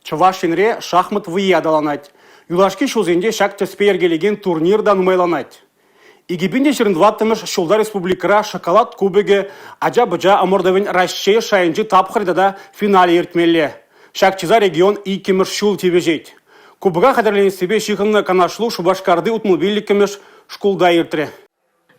Чувашинре шахмат выядаланать. Юлашки шузенде шак теспергелеген турнирдан умайланать. Игибинде жирындваттымыш Шулда республикара шоколад кубеге ажа-быжа амордовен Россия шайынжы тапқырдада финале ертмелі. Шакчиза регион икеміш шул тебежет. Кубыга қадырленістебе шихынны канашлу Шубашкарды утмобиліккеміш шкулда ертірі.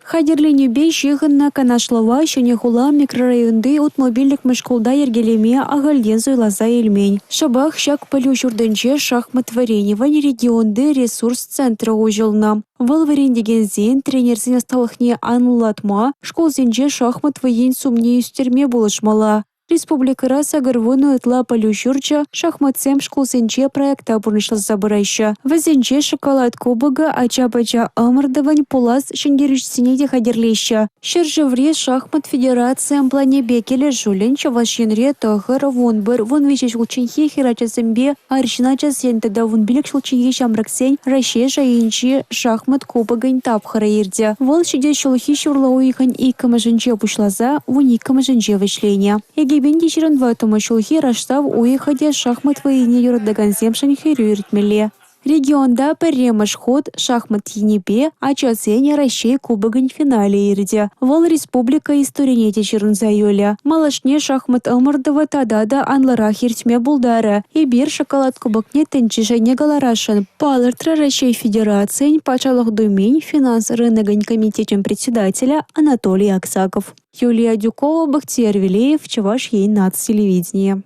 Хадерленебе шихынна канашлава шенехула микрорайонды утмобильник мышкулда ергелеме агалден зойлаза эльмень. Шабах шак полю журденче шахмат вареньевань регионды ресурс-центра ужылна. Выл варендеген тренерсен асталыхне анлатма школзенче шахмат ваен сумне үстерме булышмала. Республикара сагарвыну этла полю журча шахматсем школзенче проекта бурнышлы забырайща. Вазенче шоколад кубага ача-бача амырдывань пулас шенгеричсинеде хадерлеща. Шержевре шахмат федерациям плане бекеле жулен чавашинре тахыр вонбыр вонвиче шулчинхе хирачасембе арчинача сентеда вонбилек шулчинхе шамраксень Россия жайынчи шахмат кубагань тапхара ирде. Вол шиде шулхи шурлауихань и камаженче пушлаза вуни камаженче вычленя. Егебенде жирындватыма шулхи раштав уихаде шахмат войне юрдагансем шанхерю иртмеле. Регионда перемаш ход шахмат енебе, ачасене Россия кубагань финале ирде. Вол республика историнете жирынзайоля. Малашне шахмат ымырдыва тадада анларах иртме булдары. Ибир шоколад кубакне тенчишайне галарашын. Палыртра Россия Федерациян пачалых думень финанс рыногань комитетем председателя Анатолий Аксаков. Юлия Дюкова, Бахтияр Велеев, Чуваш ей нацтелевидение.